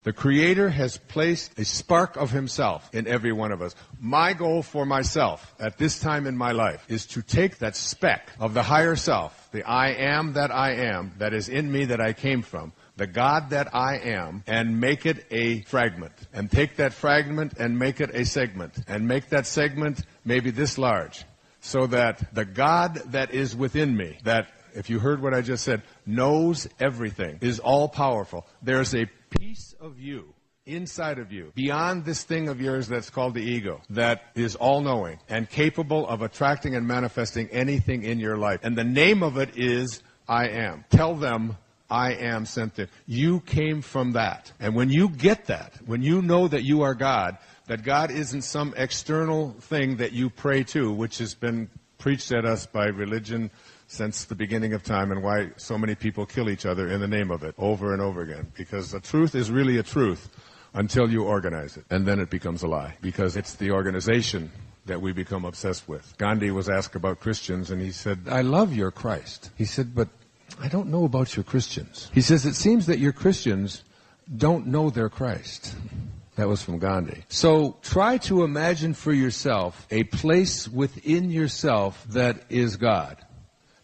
The Creator has placed a spark of Himself in every one of us. My goal for myself at this time in my life is to take that speck of the higher self, the I am that is in me that I came from, the God that I am, and make it a fragment. And take that fragment and make it a segment. And make that segment maybe this large. So that the God that is within me, that, if you heard what I just said, knows everything, is all-powerful. There's a piece of you, inside of you, beyond this thing of yours that's called the ego, that is all-knowing and capable of attracting and manifesting anything in your life. And the name of it is I am. Tell them I am sent there. You came from that. And when you get that, when you know that you are God, that God isn't some external thing that you pray to, which has been preached at us by religion since the beginning of time, and why so many people kill each other in the name of it over and over again. Because the truth is really a truth until you organize it, and then it becomes a lie. Because it's the organization that we become obsessed with. Gandhi was asked about Christians, and he said, I love your Christ. He said, but I don't know about your Christians. He says, it seems that your Christians don't know their Christ. That was from Gandhi. So try to imagine for yourself a place within yourself that is God.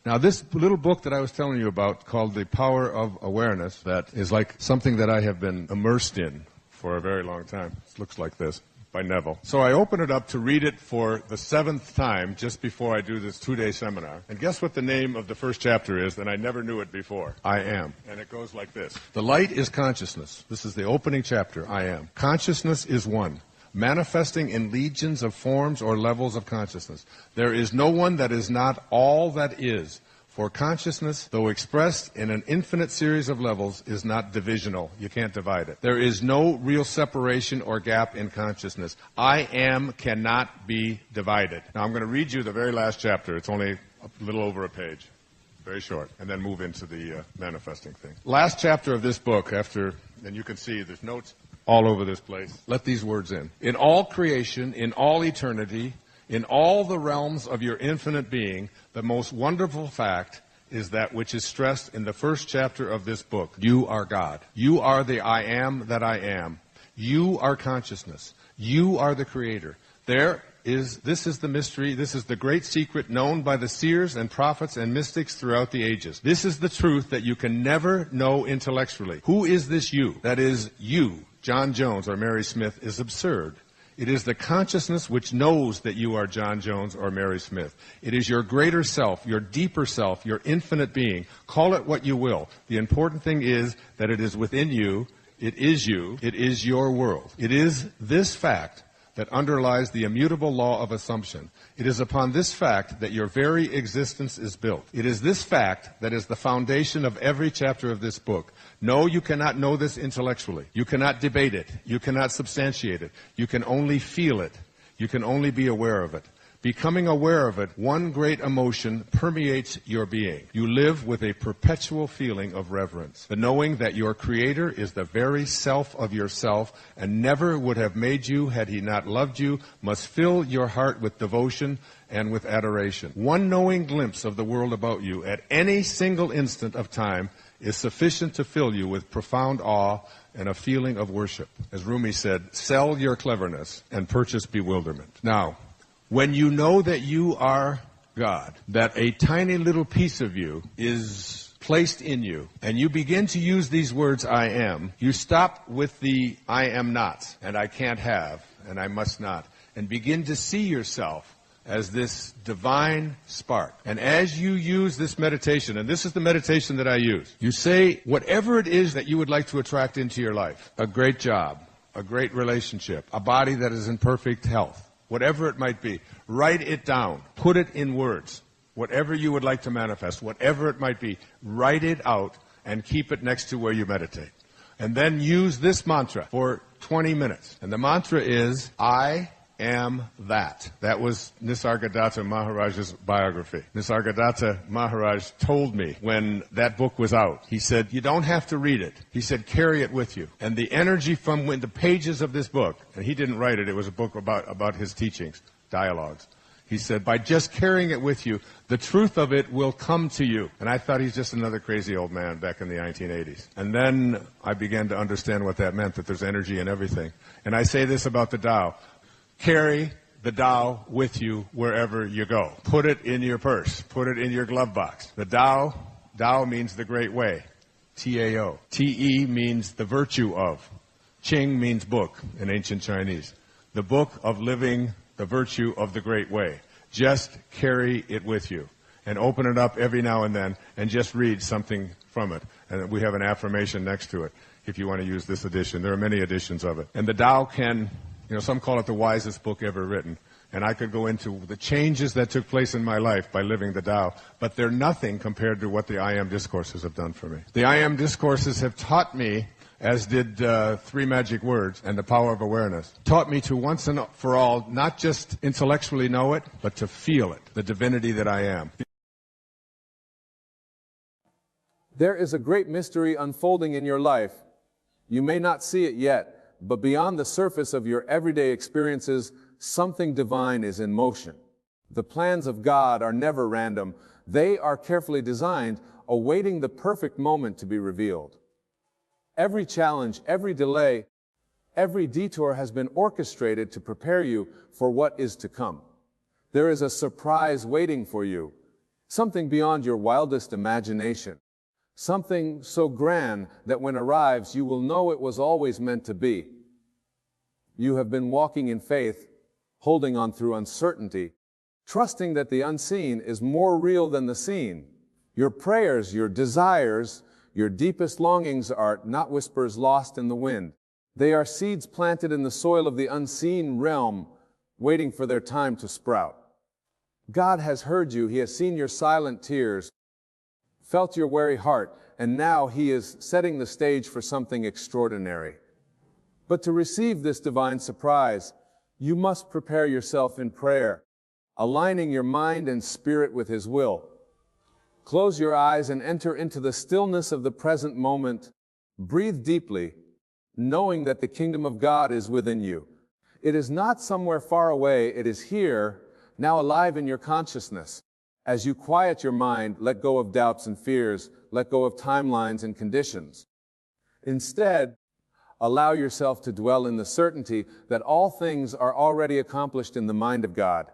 Now, this little book that I was telling you about, called The Power of Awareness, that is like something that I have been immersed in for a very long time. It looks like this, by Neville. So I open it up to read it for the 7th time just before I do this 2-day seminar. And guess what the name of the first chapter is? And I never knew it before. I am. And it goes like this. The light is consciousness. This is the opening chapter. I am. Consciousness is one, manifesting in legions of forms or levels of consciousness. There is no one that is not all that is. For consciousness, though expressed in an infinite series of levels, is not divisional. You can't divide it. There is no real separation or gap in consciousness. I am cannot be divided. Now I'm going to read you the very last chapter. It's only a little over a page. Very short. And then move into the manifesting thing. Last chapter of this book, and you can see there's notes all over this place. Let these words in. In all creation, in all eternity, in all the realms of your infinite being, the most wonderful fact is that which is stressed in the first chapter of this book. You are God. You are the I am that I am. You are consciousness. You are the Creator. This is the mystery, this is the great secret known by the seers and prophets and mystics throughout the ages. This is the truth that you can never know intellectually. Who is this you? That is, you, John Jones or Mary Smith, is absurd. It is the consciousness which knows that you are John Jones or Mary Smith. It is your greater self, your deeper self, your infinite being. Call it what you will. The important thing is that it is within you. It is your world. It is this fact that underlies the immutable law of assumption. It is upon this fact that your very existence is built. It is this fact that is the foundation of every chapter of this book. No, you cannot know this intellectually. You cannot debate it. You cannot substantiate it. You can only feel it. You can only be aware of it. Becoming aware of it, one great emotion permeates your being. You live with a perpetual feeling of reverence. The knowing that your Creator is the very self of yourself and never would have made you had He not loved you must fill your heart with devotion and with adoration. One knowing glimpse of the world about you at any single instant of time is sufficient to fill you with profound awe and a feeling of worship. As Rumi said, sell your cleverness and purchase bewilderment. Now, when you know that you are God, that a tiny little piece of you is placed in you, and you begin to use these words, I am, you stop with the I am not, and I can't have, and I must not, and begin to see yourself as this divine spark. And as you use this meditation, and this is the meditation that I use, you say whatever it is that you would like to attract into your life, a great job, a great relationship, a body that is in perfect health, whatever it might be, write it down. Put it in words. Whatever you would like to manifest, whatever it might be, write it out and keep it next to where you meditate. And then use this mantra for 20 minutes. And the mantra is, I am that. That was Nisargadatta Maharaj's biography. Nisargadatta Maharaj told me when that book was out, he said, you don't have to read it. He said, carry it with you. And the energy from when the pages of this book, and he didn't write it, it was a book about his teachings, dialogues. He said, by just carrying it with you, the truth of it will come to you. And I thought he's just another crazy old man back in the 1980s. And then I began to understand what that meant, that there's energy in everything. And I say this about the Tao. Carry the Tao with you wherever you go. Put it in your purse. Put it in your glove box. The Tao means the great way. T-A-O. T-E means the virtue of. Qing means book in ancient Chinese. The book of living the virtue of the great way. Just carry it with you and open it up every now and then and just read something from it. And we have an affirmation next to it if you want to use this edition. There are many editions of it. And the Tao can, some call it the wisest book ever written. And I could go into the changes that took place in my life by living the Tao, but they're nothing compared to what the I Am discourses have done for me. The I Am discourses have taught me, as did 3 magic words and the power of awareness, taught me to once and for all not just intellectually know it, but to feel it, the divinity that I am. There is a great mystery unfolding in your life. You may not see it yet, but beyond the surface of your everyday experiences, something divine is in motion. The plans of God are never random. They are carefully designed, awaiting the perfect moment to be revealed. Every challenge, every delay, every detour has been orchestrated to prepare you for what is to come. There is a surprise waiting for you, something beyond your wildest imagination, something so grand that when it arrives, you will know it was always meant to be. You have been walking in faith, holding on through uncertainty, trusting that the unseen is more real than the seen. Your prayers, your desires, your deepest longings are not whispers lost in the wind. They are seeds planted in the soil of the unseen realm, waiting for their time to sprout. God has heard you. He has seen your silent tears, felt your weary heart, and now He is setting the stage for something extraordinary. But to receive this divine surprise, you must prepare yourself in prayer, aligning your mind and spirit with His will. Close your eyes and enter into the stillness of the present moment. Breathe deeply, knowing that the kingdom of God is within you. It is not somewhere far away. It is here, now alive in your consciousness. As you quiet your mind, let go of doubts and fears, let go of timelines and conditions. Instead, allow yourself to dwell in the certainty that all things are already accomplished in the mind of God.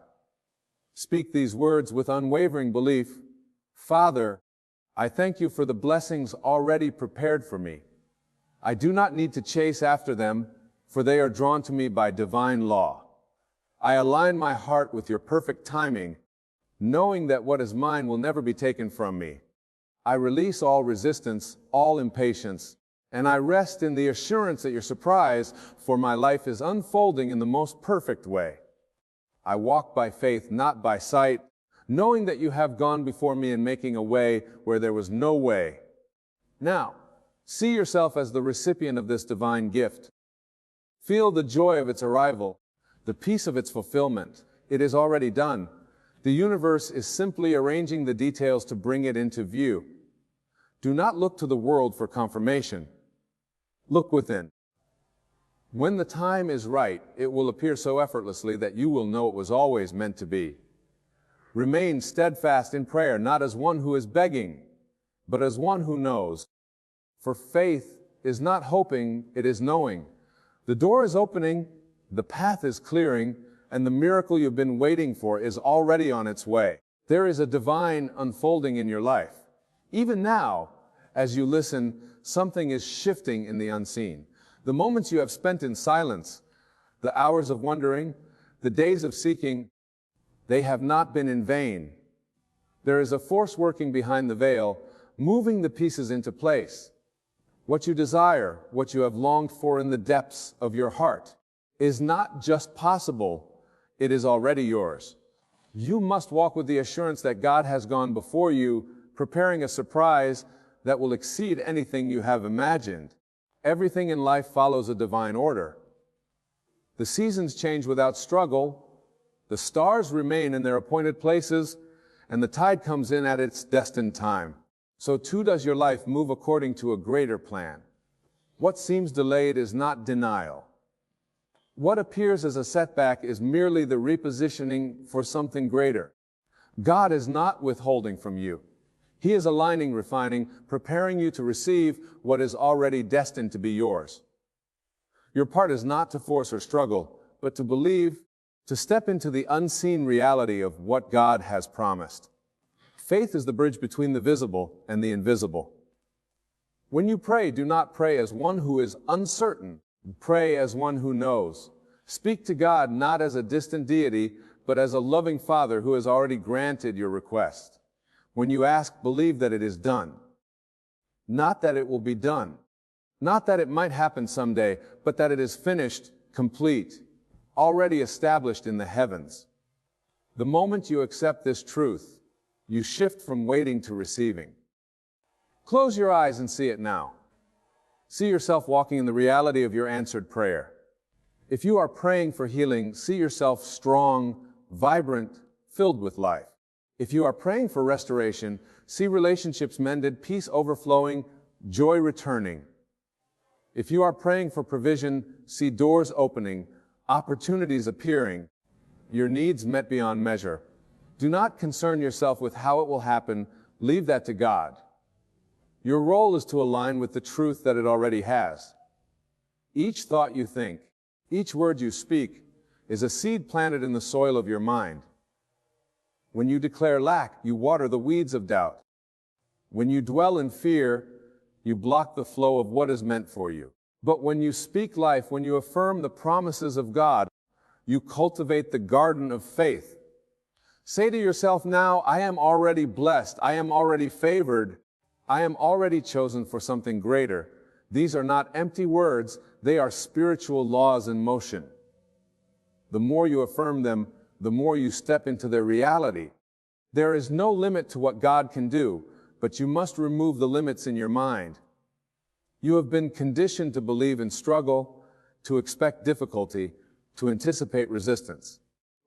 Speak these words with unwavering belief. Father, I thank you for the blessings already prepared for me. I do not need to chase after them, for they are drawn to me by divine law. I align my heart with your perfect timing, knowing that what is mine will never be taken from me. I release all resistance, all impatience, and I rest in the assurance that your surprise for my life is unfolding in the most perfect way. I walk by faith, not by sight, knowing that you have gone before me in making a way where there was no way. Now, see yourself as the recipient of this divine gift. Feel the joy of its arrival, the peace of its fulfillment. It is already done. The universe is simply arranging the details to bring it into view. Do not look to the world for confirmation. Look within. When the time is right, it will appear so effortlessly that you will know it was always meant to be. Remain steadfast in prayer, not as one who is begging, but as one who knows. For faith is not hoping, it is knowing. The door is opening, the path is clearing, and the miracle you've been waiting for is already on its way. There is a divine unfolding in your life. Even now, as you listen, something is shifting in the unseen. The moments you have spent in silence, the hours of wondering, the days of seeking, they have not been in vain. There is a force working behind the veil, moving the pieces into place. What you desire, what you have longed for in the depths of your heart, is not just possible, it is already yours. You must walk with the assurance that God has gone before you, preparing a surprise that will exceed anything you have imagined. Everything in life follows a divine order. The seasons change without struggle, the stars remain in their appointed places, and the tide comes in at its destined time. So too does your life move according to a greater plan. What seems delayed is not denial. What appears as a setback is merely the repositioning for something greater. God is not withholding from you. He is aligning, refining, preparing you to receive what is already destined to be yours. Your part is not to force or struggle, but to believe, to step into the unseen reality of what God has promised. Faith is the bridge between the visible and the invisible. When you pray, do not pray as one who is uncertain. Pray as one who knows. Speak to God not as a distant deity, but as a loving Father who has already granted your request. When you ask, believe that it is done. Not that it will be done. Not that it might happen someday, but that it is finished, complete, already established in the heavens. The moment you accept this truth, you shift from waiting to receiving. Close your eyes and see it now. See yourself walking in the reality of your answered prayer. If you are praying for healing, see yourself strong, vibrant, filled with life. If you are praying for restoration, see relationships mended, peace overflowing, joy returning. If you are praying for provision, see doors opening, opportunities appearing, your needs met beyond measure. Do not concern yourself with how it will happen. Leave that to God. Your role is to align with the truth that it already has. Each thought you think, each word you speak, is a seed planted in the soil of your mind. When you declare lack, you water the weeds of doubt. When you dwell in fear, you block the flow of what is meant for you. But when you speak life, when you affirm the promises of God, you cultivate the garden of faith. Say to yourself now, I am already blessed, I am already favored, I am already chosen for something greater. These are not empty words, they are spiritual laws in motion. The more you affirm them, the more you step into their reality. There is no limit to what God can do, but you must remove the limits in your mind. You have been conditioned to believe in struggle, to expect difficulty, to anticipate resistance.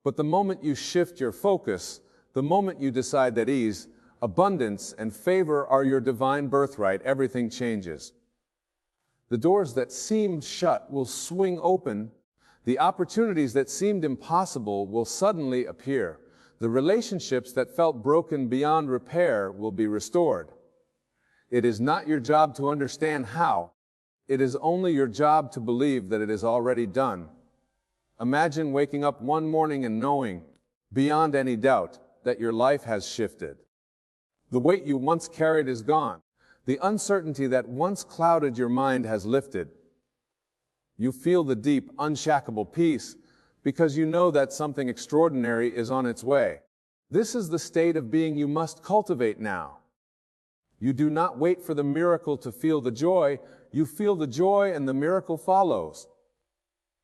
But the moment you shift your focus, the moment you decide that ease, abundance, and favor are your divine birthright, everything changes. The doors that seemed shut will swing open. The opportunities that seemed impossible will suddenly appear. The relationships that felt broken beyond repair will be restored. It is not your job to understand how. It is only your job to believe that it is already done. Imagine waking up one morning and knowing, beyond any doubt, that your life has shifted. The weight you once carried is gone. The uncertainty that once clouded your mind has lifted. You feel the deep, unshackable peace because you know that something extraordinary is on its way. This is the state of being you must cultivate now. You do not wait for the miracle to feel the joy. You feel the joy and the miracle follows.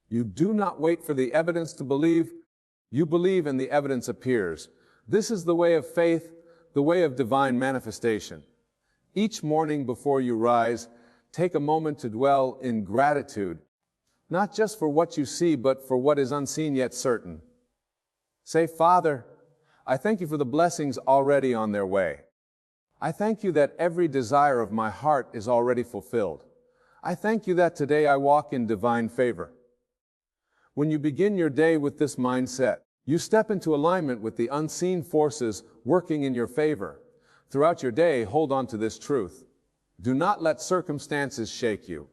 You do not wait for the evidence to believe. You believe and the evidence appears. This is the way of faith, the way of divine manifestation. Each morning before you rise, take a moment to dwell in gratitude, not just for what you see, but for what is unseen yet certain. Say, Father, I thank you for the blessings already on their way. I thank you that every desire of my heart is already fulfilled. I thank you that today I walk in divine favor. When you begin your day with this mindset, you step into alignment with the unseen forces working in your favor. Throughout your day, hold on to this truth. Do not let circumstances shake you.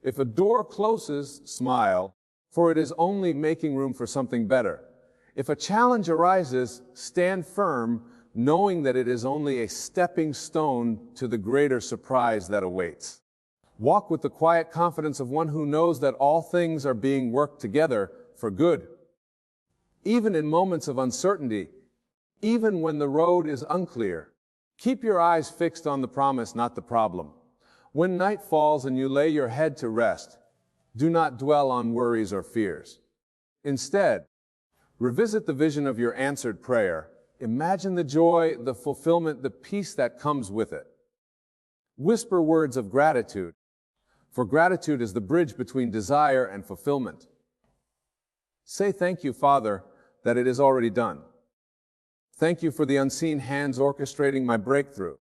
If a door closes, smile, for it is only making room for something better. If a challenge arises, stand firm, knowing that it is only a stepping stone to the greater surprise that awaits. Walk with the quiet confidence of one who knows that all things are being worked together for good. Even in moments of uncertainty, even when the road is unclear, keep your eyes fixed on the promise, not the problem. When night falls and you lay your head to rest, do not dwell on worries or fears. Instead, revisit the vision of your answered prayer. Imagine the joy, the fulfillment, the peace that comes with it. Whisper words of gratitude, for gratitude is the bridge between desire and fulfillment. Say thank you, Father, that it is already done. Thank you for the unseen hands orchestrating my breakthrough.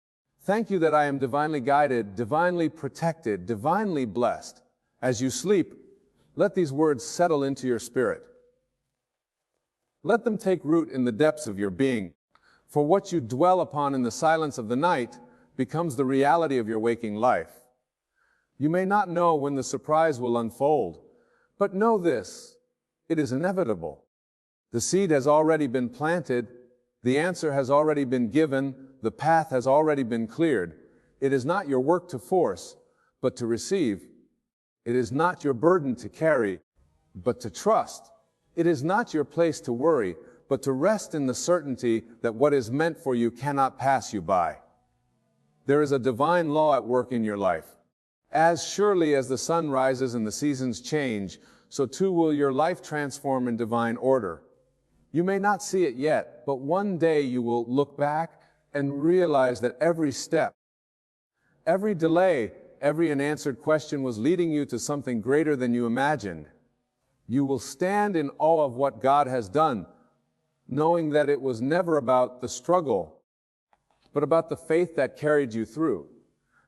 Thank you that I am divinely guided, divinely protected, divinely blessed. As you sleep, Let these words settle into your spirit. Let them take root in the depths of your being. For what you dwell upon in the silence of the night becomes the reality of your waking life. You may not know when the surprise will unfold, but know this: it is inevitable. The seed has already been planted, the answer has already been given, the path has already been cleared. It is not your work to force, but to receive. It is not your burden to carry, but to trust. It is not your place to worry, but to rest in the certainty that what is meant for you cannot pass you by. There is a divine law at work in your life. As surely as the sun rises and the seasons change, so too will your life transform in divine order. You may not see it yet, but one day you will look back and realize that every step, every delay, every unanswered question was leading you to something greater than you imagined. You will stand in awe of what God has done, knowing that it was never about the struggle, but about the faith that carried you through.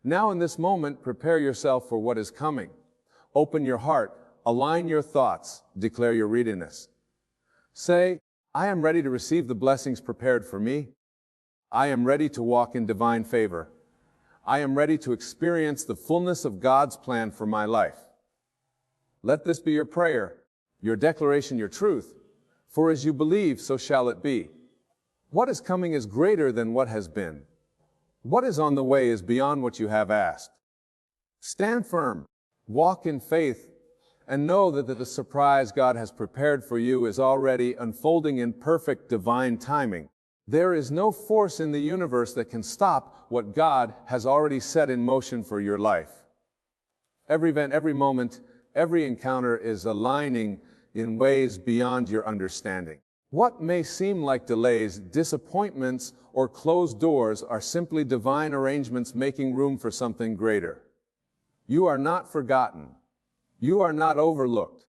Now in this moment, prepare yourself for what is coming. Open your heart, align your thoughts, declare your readiness. Say, I am ready to receive the blessings prepared for me. I am ready to walk in divine favor. I am ready to experience the fullness of God's plan for my life. Let this be your prayer, your declaration, your truth. For as you believe, so shall it be. What is coming is greater than what has been. What is on the way is beyond what you have asked. Stand firm, walk in faith, and know that the surprise God has prepared for you is already unfolding in perfect divine timing. There is no force in the universe that can stop what God has already set in motion for your life. Every event, every moment, every encounter is aligning in ways beyond your understanding. What may seem like delays, disappointments, or closed doors are simply divine arrangements making room for something greater. You are not forgotten. You are not overlooked.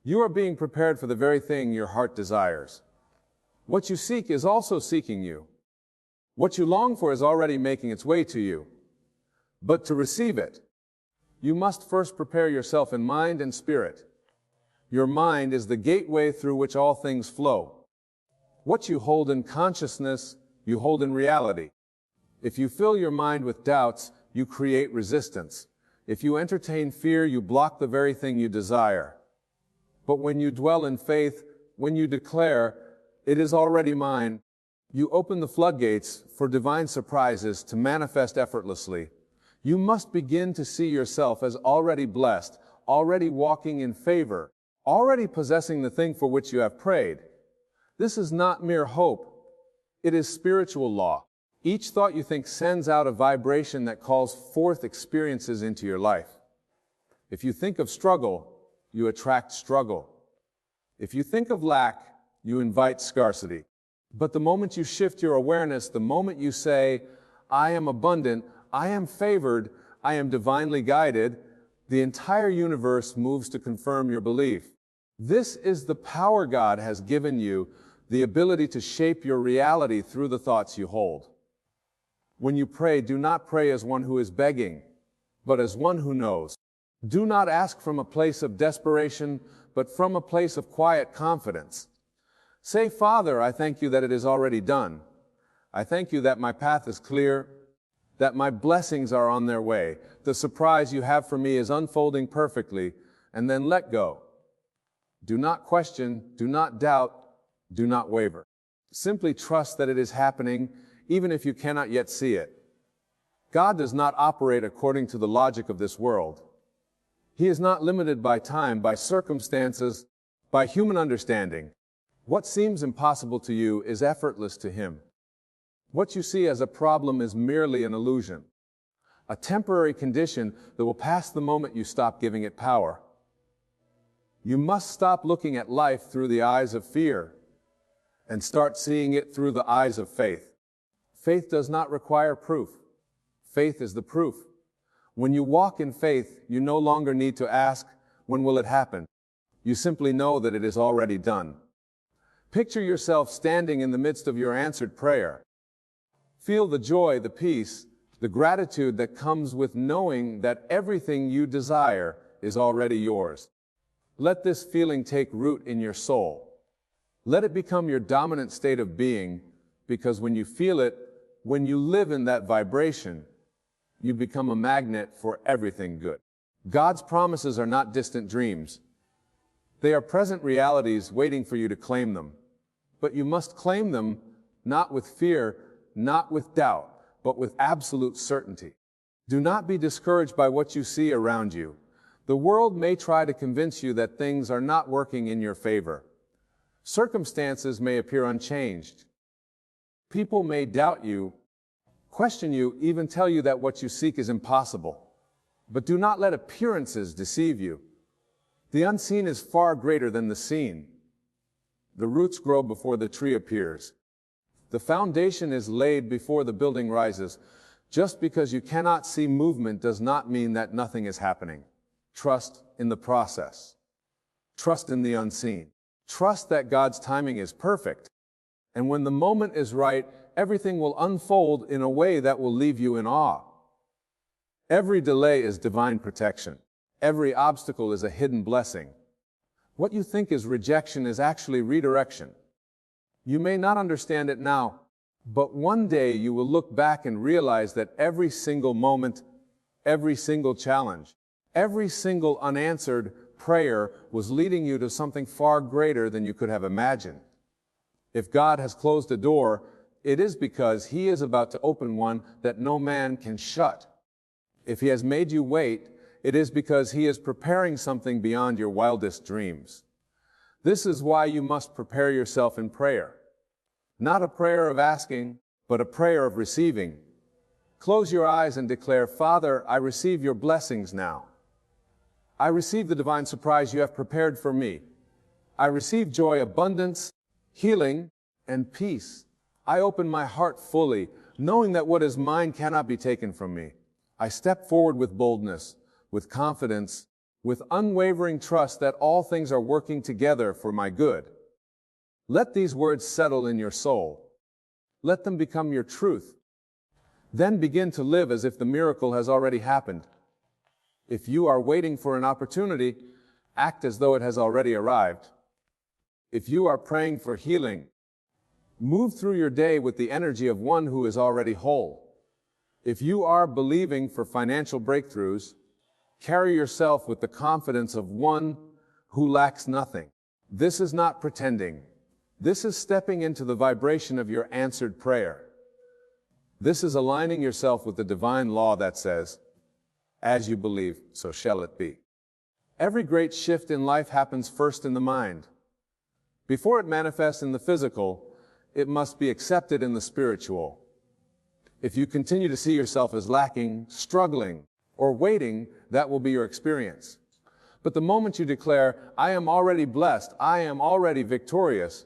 You are being prepared for the very thing your heart desires. What you seek is also seeking you. What you long for is already making its way to you. But to receive it, you must first prepare yourself in mind and spirit. Your mind is the gateway through which all things flow. What you hold in consciousness, you hold in reality. If you fill your mind with doubts, you create resistance. If you entertain fear, you block the very thing you desire. But when you dwell in faith, when you declare, "It is already mine," you open the floodgates for divine surprises to manifest effortlessly. You must begin to see yourself as already blessed, already walking in favor, already possessing the thing for which you have prayed. This is not mere hope. It is spiritual law. Each thought you think sends out a vibration that calls forth experiences into your life. If you think of struggle, you attract struggle. If you think of lack, you invite scarcity. But the moment you shift your awareness, the moment you say, "I am abundant, I am favored, I am divinely guided," the entire universe moves to confirm your belief. This is the power God has given you, the ability to shape your reality through the thoughts you hold. When you pray, do not pray as one who is begging, but as one who knows. Do not ask from a place of desperation, but from a place of quiet confidence. Say, "Father, I thank you that it is already done. I thank you that my path is clear, that my blessings are on their way. The surprise you have for me is unfolding perfectly," and then let go. Do not question, do not doubt, do not waver. Simply trust that it is happening, even if you cannot yet see it. God does not operate according to the logic of this world. He is not limited by time, by circumstances, by human understanding. What seems impossible to you is effortless to Him. What you see as a problem is merely an illusion, a temporary condition that will pass the moment you stop giving it power. You must stop looking at life through the eyes of fear and start seeing it through the eyes of faith. Faith does not require proof. Faith is the proof. When you walk in faith, you no longer need to ask, "When will it happen?" You simply know that it is already done. Picture yourself standing in the midst of your answered prayer. Feel the joy, the peace, the gratitude that comes with knowing that everything you desire is already yours. Let this feeling take root in your soul. Let it become your dominant state of being, because when you feel it, when you live in that vibration, you become a magnet for everything good. God's promises are not distant dreams. They are present realities waiting for you to claim them. But you must claim them not with fear, not with doubt, but with absolute certainty. Do not be discouraged by what you see around you. The world may try to convince you that things are not working in your favor. Circumstances may appear unchanged. People may doubt you, question you, even tell you that what you seek is impossible. But do not let appearances deceive you. The unseen is far greater than the seen. The roots grow before the tree appears. The foundation is laid before the building rises. Just because you cannot see movement does not mean that nothing is happening. Trust in the process. Trust in the unseen. Trust that God's timing is perfect. And when the moment is right, everything will unfold in a way that will leave you in awe. Every delay is divine protection. Every obstacle is a hidden blessing. What you think is rejection is actually redirection. You may not understand it now, but one day you will look back and realize that every single moment, every single challenge, every single unanswered prayer was leading you to something far greater than you could have imagined. If God has closed a door, it is because He is about to open one that no man can shut. If He has made you wait, it is because He is preparing something beyond your wildest dreams. This is why you must prepare yourself in prayer. Not a prayer of asking, but a prayer of receiving. Close your eyes and declare, Father, I receive your blessings now. I receive the divine surprise you have prepared for me. I receive joy, abundance, healing, and peace. I open my heart fully, knowing that what is mine cannot be taken from me. I step forward with boldness, with confidence, with unwavering trust that all things are working together for my good. Let these words settle in your soul. Let them become your truth. Then begin to live as if the miracle has already happened. If you are waiting for an opportunity, act as though it has already arrived. If you are praying for healing, move through your day with the energy of one who is already whole. If you are believing for financial breakthroughs, carry yourself with the confidence of one who lacks nothing. This is not pretending. This is stepping into the vibration of your answered prayer. This is aligning yourself with the divine law that says, as you believe, so shall it be. Every great shift in life happens first in the mind. Before it manifests in the physical, it must be accepted in the spiritual. If you continue to see yourself as lacking, struggling, or waiting, that will be your experience. But the moment you declare, I am already blessed, I am already victorious,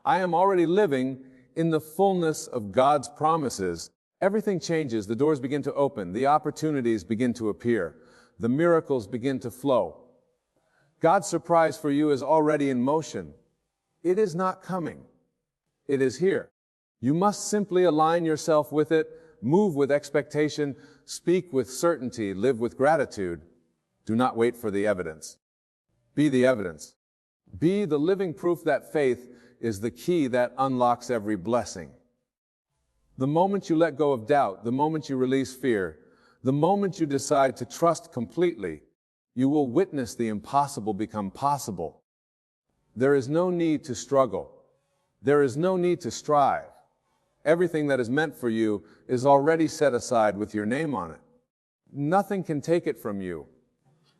I am already living in the fullness of God's promises, everything changes, the doors begin to open, the opportunities begin to appear, the miracles begin to flow. God's surprise for you is already in motion. It is not coming. It is here. You must simply align yourself with it, move with expectation, speak with certainty, live with gratitude. Do not wait for the evidence. Be the evidence. Be the living proof that faith is the key that unlocks every blessing. The moment you let go of doubt, the moment you release fear, the moment you decide to trust completely, you will witness the impossible become possible. There is no need to struggle. There is no need to strive. Everything that is meant for you is already set aside with your name on it. Nothing can take it from you.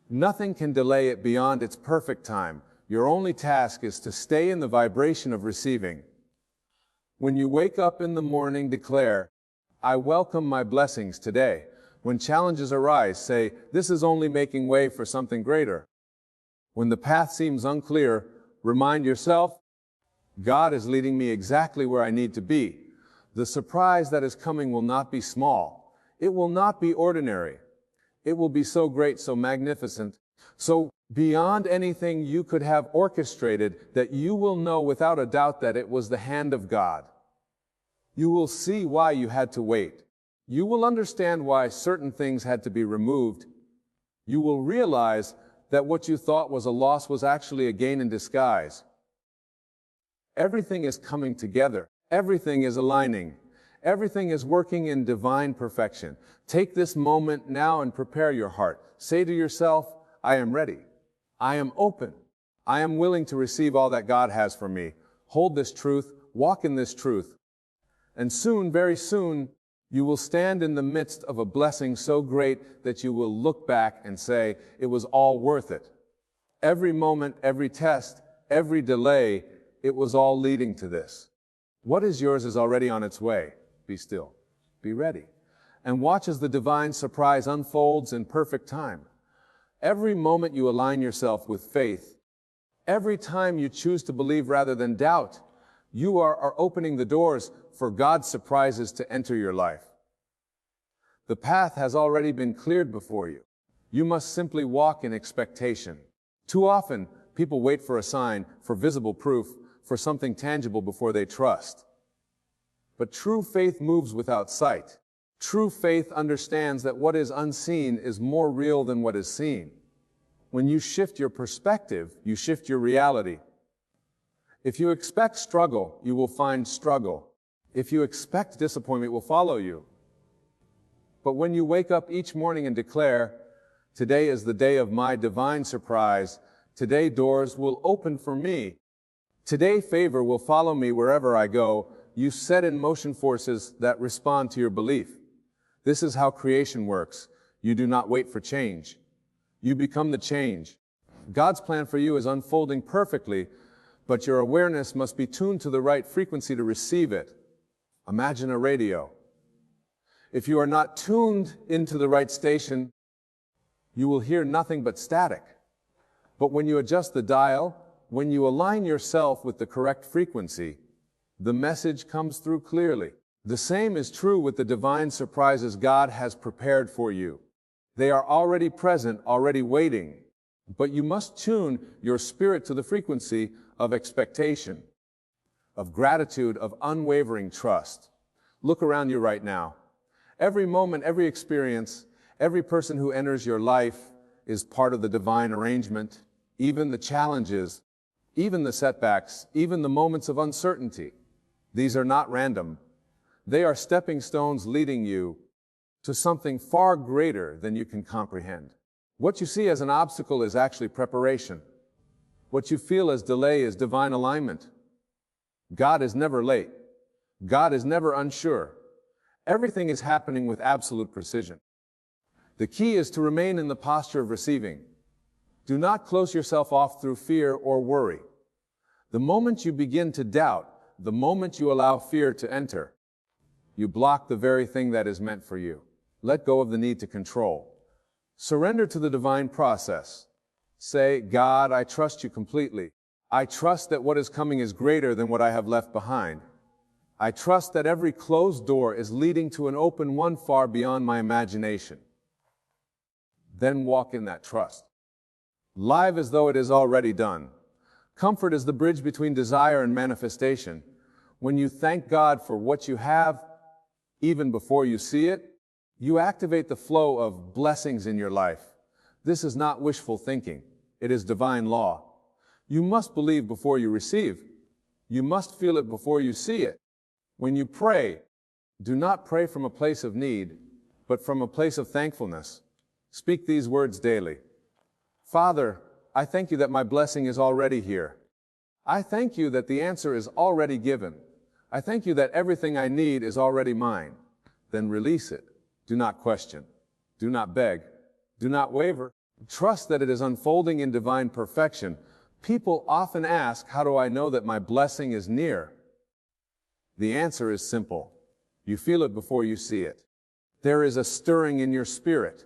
Nothing can delay it beyond its perfect time. Your only task is to stay in the vibration of receiving. When you wake up in the morning, declare, I welcome my blessings today. When challenges arise, say, this is only making way for something greater. When the path seems unclear, remind yourself, God is leading me exactly where I need to be. The surprise that is coming will not be small. It will not be ordinary. It will be so great, so magnificent, so beyond anything you could have orchestrated that you will know without a doubt that it was the hand of God. You will see why you had to wait. You will understand why certain things had to be removed. You will realize that what you thought was a loss was actually a gain in disguise. Everything is coming together. Everything is aligning. Everything is working in divine perfection. Take this moment now and prepare your heart. Say to yourself, I am ready. I am open. I am willing to receive all that God has for me. Hold this truth. Walk in this truth. And soon, very soon, you will stand in the midst of a blessing so great that you will look back and say, it was all worth it. Every moment, every test, every delay, it was all leading to this. What is yours is already on its way. Be still. Be ready. And watch as the divine surprise unfolds in perfect time. Every moment you align yourself with faith, every time you choose to believe rather than doubt, you are opening the doors for God's surprises to enter your life. The path has already been cleared before you. You must simply walk in expectation. Too often, people wait for a sign, for visible proof, for something tangible before they trust. But true faith moves without sight. True faith understands that what is unseen is more real than what is seen. When you shift your perspective, you shift your reality. If you expect struggle, you will find struggle. If you expect disappointment, it will follow you. But when you wake up each morning and declare, today is the day of my divine surprise, today doors will open for me, today favor will follow me wherever I go, you set in motion forces that respond to your belief. This is how creation works. You do not wait for change. You become the change. God's plan for you is unfolding perfectly, but your awareness must be tuned to the right frequency to receive it. Imagine a radio. If you are not tuned into the right station, you will hear nothing but static. But when you adjust the dial, when you align yourself with the correct frequency, the message comes through clearly. The same is true with the divine surprises God has prepared for you. They are already present, already waiting, but you must tune your spirit to the frequency of expectation, of gratitude, of unwavering trust. Look around you right now. Every moment, every experience, every person who enters your life is part of the divine arrangement, even the challenges, even the setbacks, even the moments of uncertainty. These are not random. They are stepping stones leading you to something far greater than you can comprehend. What you see as an obstacle is actually preparation. What you feel as delay is divine alignment. God is never late. God is never unsure. Everything is happening with absolute precision. The key is to remain in the posture of receiving. Do not close yourself off through fear or worry. The moment you begin to doubt, the moment you allow fear to enter, you block the very thing that is meant for you. Let go of the need to control. Surrender to the divine process. Say, God, I trust you completely. I trust that what is coming is greater than what I have left behind. I trust that every closed door is leading to an open one far beyond my imagination. Then walk in that trust. Live as though it is already done. Comfort is the bridge between desire and manifestation. When you thank God for what you have, even before you see it, you activate the flow of blessings in your life. This is not wishful thinking. It is divine law. You must believe before you receive. You must feel it before you see it. When you pray, do not pray from a place of need, but from a place of thankfulness. Speak these words daily. Father, I thank you that my blessing is already here. I thank you that the answer is already given. I thank you that everything I need is already mine. Then release it. Do not question. Do not beg. Do not waver. Trust that it is unfolding in divine perfection. People often ask, how do I know that my blessing is near? The answer is simple. You feel it before you see it. There is a stirring in your spirit.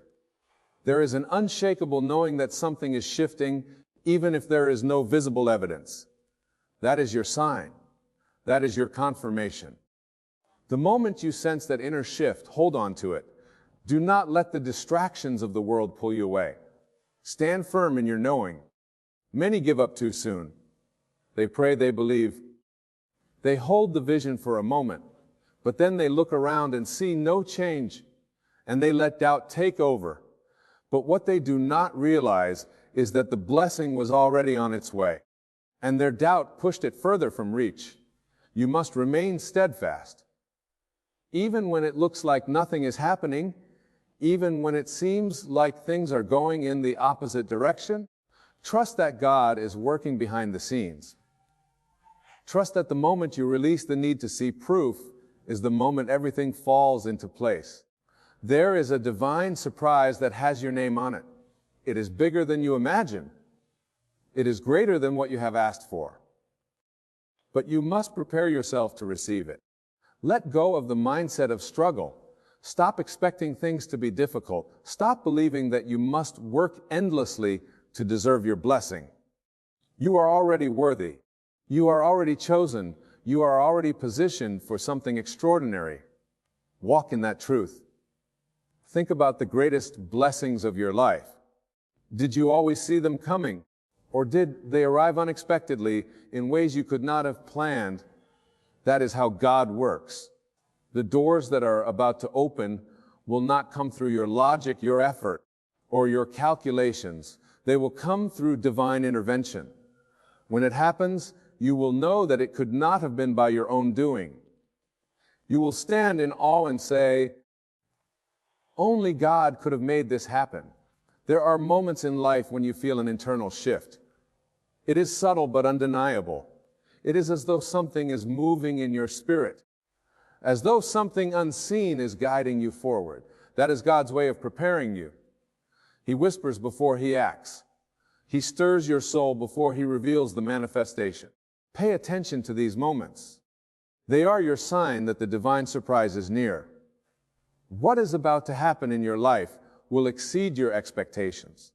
There is an unshakable knowing that something is shifting, even if there is no visible evidence. That is your sign. That is your confirmation. The moment you sense that inner shift, hold on to it. Do not let the distractions of the world pull you away. Stand firm in your knowing. Many give up too soon. They pray, they believe. They hold the vision for a moment, but then they look around and see no change, and they let doubt take over. But what they do not realize is that the blessing was already on its way, and their doubt pushed it further from reach. You must remain steadfast. Even when it looks like nothing is happening, even when it seems like things are going in the opposite direction, trust that God is working behind the scenes. Trust that the moment you release the need to see proof is the moment everything falls into place. There is a divine surprise that has your name on it. It is bigger than you imagine. It is greater than what you have asked for. But you must prepare yourself to receive it. Let go of the mindset of struggle. Stop expecting things to be difficult. Stop believing that you must work endlessly to deserve your blessing. You are already worthy. You are already chosen. You are already positioned for something extraordinary. Walk in that truth. Think about the greatest blessings of your life. Did you always see them coming? Or did they arrive unexpectedly in ways you could not have planned? That is how God works. The doors that are about to open will not come through your logic, your effort, or your calculations. They will come through divine intervention. When it happens, you will know that it could not have been by your own doing. You will stand in awe and say, "Only God could have made this happen." There are moments in life when you feel an internal shift. It is subtle but undeniable. It is as though something is moving in your spirit, as though something unseen is guiding you forward. That is God's way of preparing you. He whispers before He acts. He stirs your soul before He reveals the manifestation. Pay attention to these moments. They are your sign that the divine surprise is near. What is about to happen in your life will exceed your expectations.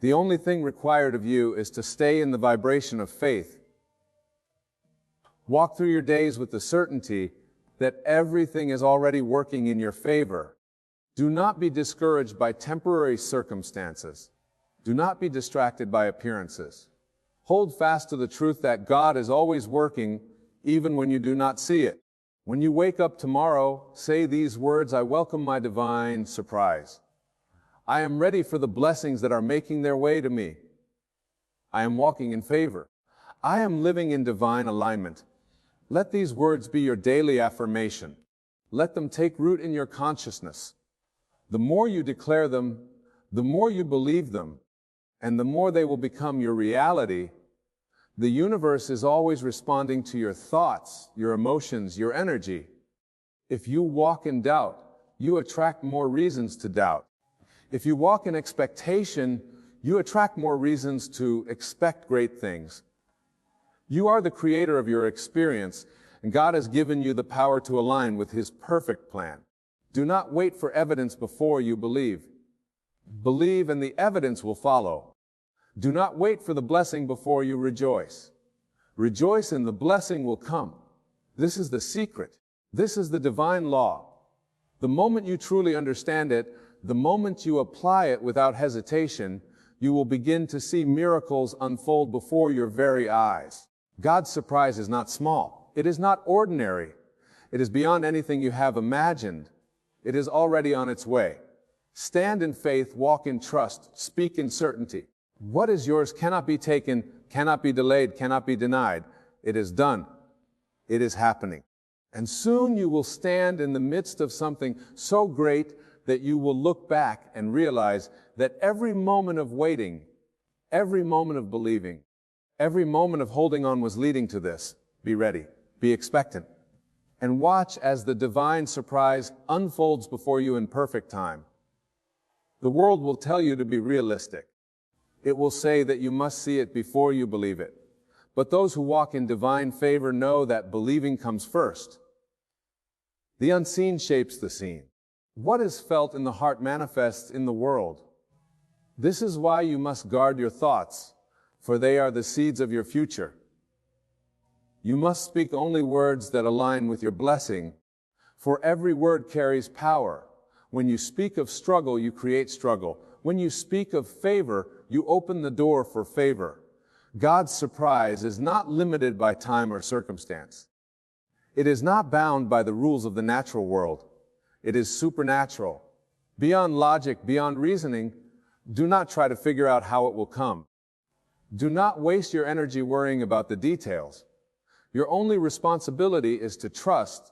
The only thing required of you is to stay in the vibration of faith. Walk through your days with the certainty that everything is already working in your favor. Do not be discouraged by temporary circumstances. Do not be distracted by appearances. Hold fast to the truth that God is always working, even when you do not see it. When you wake up tomorrow, say these words: "I welcome my divine surprise. I am ready for the blessings that are making their way to me. I am walking in favor. I am living in divine alignment." Let these words be your daily affirmation. Let them take root in your consciousness. The more you declare them, the more you believe them, and the more they will become your reality. The universe is always responding to your thoughts, your emotions, your energy. If you walk in doubt, you attract more reasons to doubt. If you walk in expectation, you attract more reasons to expect great things. You are the creator of your experience, and God has given you the power to align with His perfect plan. Do not wait for evidence before you believe. Believe and the evidence will follow. Do not wait for the blessing before you rejoice. Rejoice and the blessing will come. This is the secret. This is the divine law. The moment you truly understand it, the moment you apply it without hesitation, you will begin to see miracles unfold before your very eyes. God's surprise is not small. It is not ordinary. It is beyond anything you have imagined. It is already on its way. Stand in faith, walk in trust, speak in certainty. What is yours cannot be taken, cannot be delayed, cannot be denied. It is done. It is happening. And soon you will stand in the midst of something so great that you will look back and realize that every moment of waiting, every moment of believing, every moment of holding on was leading to this. Be ready. Be expectant. And watch as the divine surprise unfolds before you in perfect time. The world will tell you to be realistic. It will say that you must see it before you believe it. But those who walk in divine favor know that believing comes first. The unseen shapes the seen. What is felt in the heart manifests in the world. This is why you must guard your thoughts, for they are the seeds of your future. You must speak only words that align with your blessing, for every word carries power. When you speak of struggle, you create struggle. When you speak of favor, you open the door for favor. God's surprise is not limited by time or circumstance. It is not bound by the rules of the natural world. It is supernatural. Beyond logic, beyond reasoning, Do not try to figure out how it will come. Do not waste your energy worrying about the details. Your only responsibility is to trust,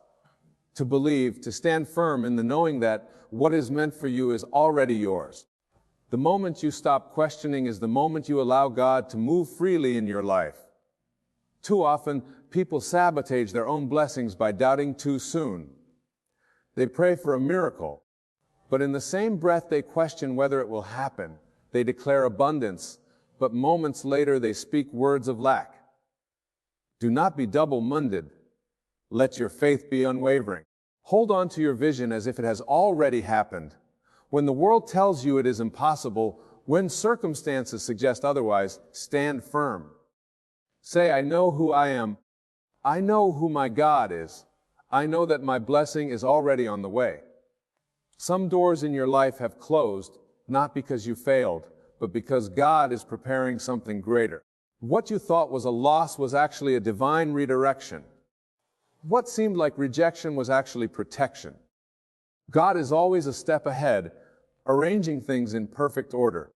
to believe, to stand firm in the knowing that what is meant for you is already yours. The moment you stop questioning is the moment you allow God to move freely in your life. Too often, people sabotage their own blessings by doubting too soon. They pray for a miracle, but in the same breath they question whether it will happen. They declare abundance, but moments later they speak words of lack. Do not be double-minded. Let your faith be unwavering. Hold on to your vision as if it has already happened. When the world tells you it is impossible, when circumstances suggest otherwise, stand firm. Say, I know who I am. I know who my God is. I know that my blessing is already on the way. Some doors in your life have closed, not because you failed, but because God is preparing something greater. What you thought was a loss was actually a divine redirection. What seemed like rejection was actually protection. God is always a step ahead, arranging things in perfect order.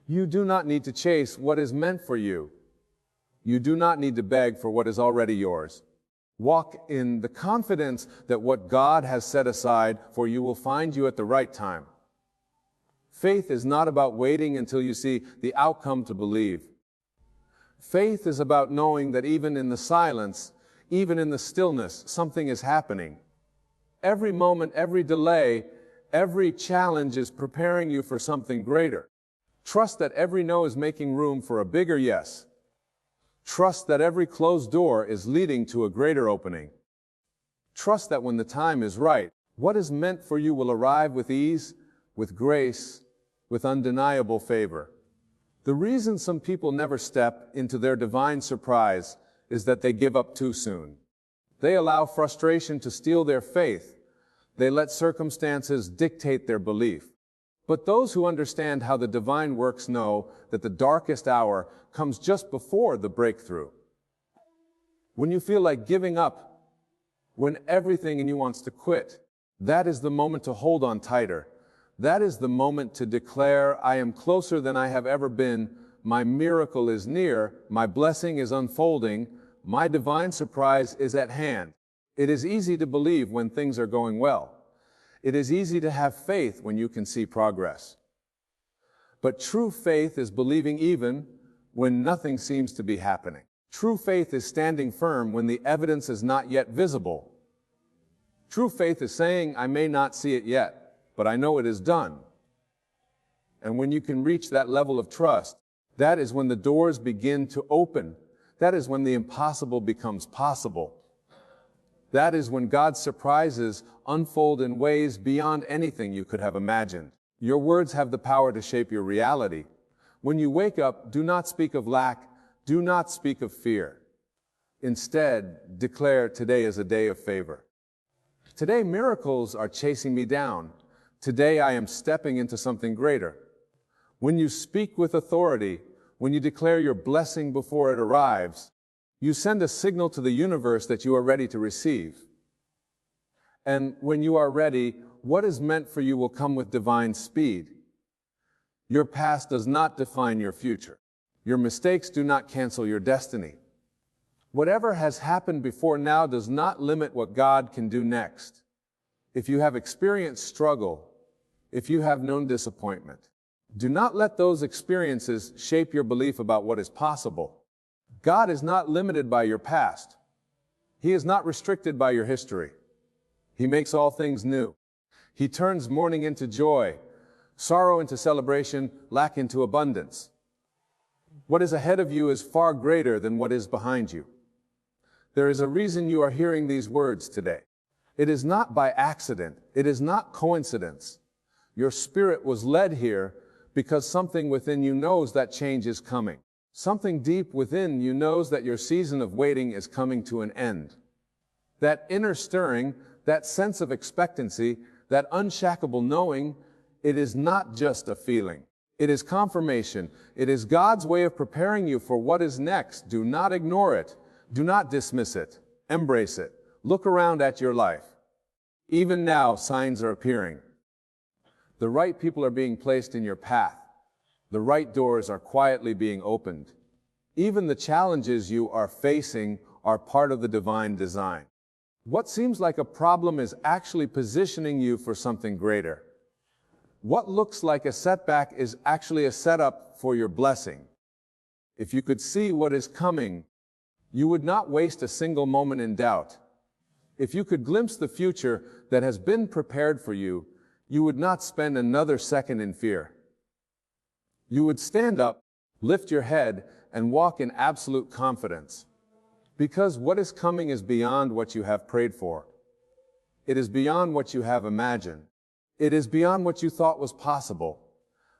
You do not need to chase what is meant for you. You do not need to beg for what is already yours. Walk in the confidence that what God has set aside for you will find you at the right time. Faith is not about waiting until you see the outcome to believe. Faith is about knowing that even in the silence, even in the stillness, something is happening. Every moment, every delay, every challenge is preparing you for something greater. Trust that every no is making room for a bigger yes. Trust that every closed door is leading to a greater opening. Trust that when the time is right, what is meant for you will arrive with ease, with grace, with undeniable favor. The reason some people never step into their divine surprise is that they give up too soon. They allow frustration to steal their faith. They let circumstances dictate their belief. But those who understand how the divine works know that the darkest hour comes just before the breakthrough. When you feel like giving up, when everything in you wants to quit, that is the moment to hold on tighter. That is the moment to declare, I am closer than I have ever been. My miracle is near. My blessing is unfolding. My divine surprise is at hand. It is easy to believe when things are going well. It is easy to have faith when you can see progress. But true faith is believing even when nothing seems to be happening. True faith is standing firm when the evidence is not yet visible. True faith is saying, I may not see it yet, but I know it is done. And when you can reach that level of trust, that is when the doors begin to open. That is when the impossible becomes possible. That is when God's surprises unfold in ways beyond anything you could have imagined. Your words have the power to shape your reality. When you wake up, do not speak of lack. Do not speak of fear. Instead, declare today is a day of favor. Today, miracles are chasing me down. Today, I am stepping into something greater. When you speak with authority, when you declare your blessing before it arrives, you send a signal to the universe that you are ready to receive. And when you are ready, what is meant for you will come with divine speed. Your past does not define your future. Your mistakes do not cancel your destiny. Whatever has happened before now does not limit what God can do next. If you have experienced struggle, if you have known disappointment, do not let those experiences shape your belief about what is possible. God is not limited by your past. He is not restricted by your history. He makes all things new. He turns mourning into joy, sorrow into celebration, lack into abundance. What is ahead of you is far greater than what is behind you. There is a reason you are hearing these words today. It is not by accident. It is not coincidence. Your spirit was led here because something within you knows that change is coming. Something deep within you knows that your season of waiting is coming to an end. That inner stirring, that sense of expectancy, that unshakable knowing, it is not just a feeling. It is confirmation. It is God's way of preparing you for what is next. Do not ignore it. Do not dismiss it. Embrace it. Look around at your life. Even now, signs are appearing. The right people are being placed in your path. The right doors are quietly being opened. Even the challenges you are facing are part of the divine design. What seems like a problem is actually positioning you for something greater. What looks like a setback is actually a setup for your blessing. If you could see what is coming, you would not waste a single moment in doubt. If you could glimpse the future that has been prepared for you, you would not spend another second in fear. You would stand up, lift your head, and walk in absolute confidence. Because what is coming is beyond what you have prayed for. It is beyond what you have imagined. It is beyond what you thought was possible.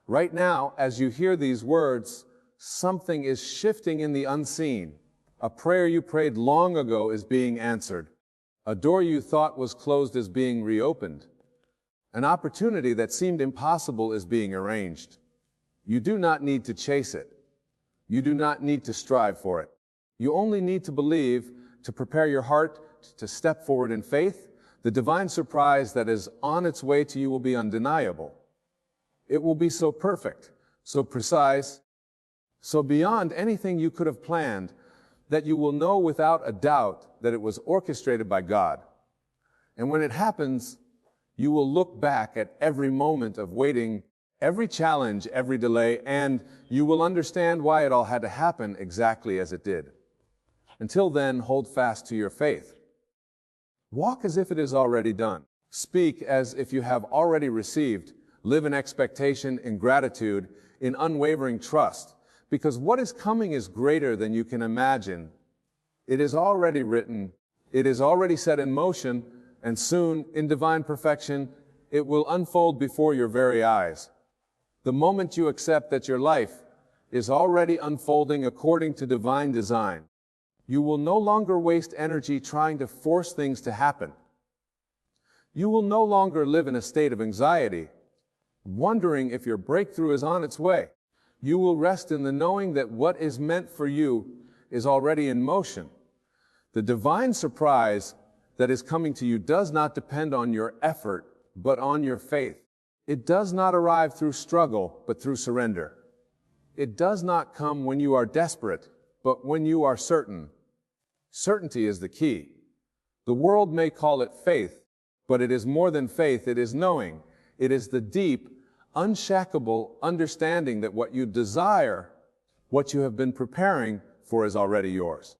Right now, as you hear these words, something is shifting in the unseen. A prayer you prayed long ago is being answered. A door you thought was closed is being reopened. An opportunity that seemed impossible is being arranged. You do not need to chase it. You do not need to strive for it. You only need to believe, to prepare your heart to step forward in faith. The divine surprise that is on its way to you will be undeniable. It will be so perfect, so precise, so beyond anything you could have planned, that you will know without a doubt that it was orchestrated by God. And when it happens, you will look back at every moment of waiting, every challenge, every delay, and you will understand why it all had to happen exactly as it did. Until then, hold fast to your faith. Walk as if it is already done. Speak as if you have already received. Live in expectation, in gratitude, in unwavering trust. Because what is coming is greater than you can imagine. It is already written, it is already set in motion, and soon, in divine perfection, it will unfold before your very eyes. The moment you accept that your life is already unfolding according to divine design, you will no longer waste energy trying to force things to happen. You will no longer live in a state of anxiety, wondering if your breakthrough is on its way. You will rest in the knowing that what is meant for you is already in motion. The divine surprise that is coming to you does not depend on your effort, but on your faith. It does not arrive through struggle, but through surrender. It does not come when you are desperate, but when you are certain. Certainty is the key. The world may call it faith, but it is more than faith, it is knowing. It is the deep, unshakable understanding that what you desire, what you have been preparing for, is already yours.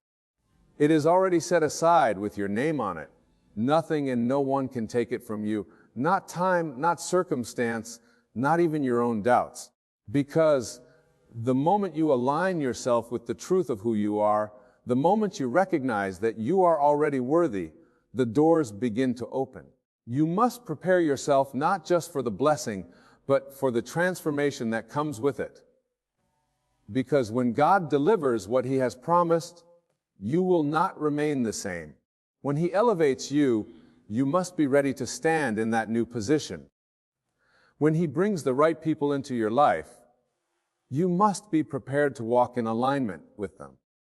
It is already set aside with your name on it. Nothing and no one can take it from you. Not time, not circumstance, not even your own doubts. Because the moment you align yourself with the truth of who you are, the moment you recognize that you are already worthy, the doors begin to open. You must prepare yourself not just for the blessing, but for the transformation that comes with it. Because when God delivers what He has promised, you will not remain the same. When He elevates you, you must be ready to stand in that new position. When He brings the right people into your life, you must be prepared to walk in alignment with them.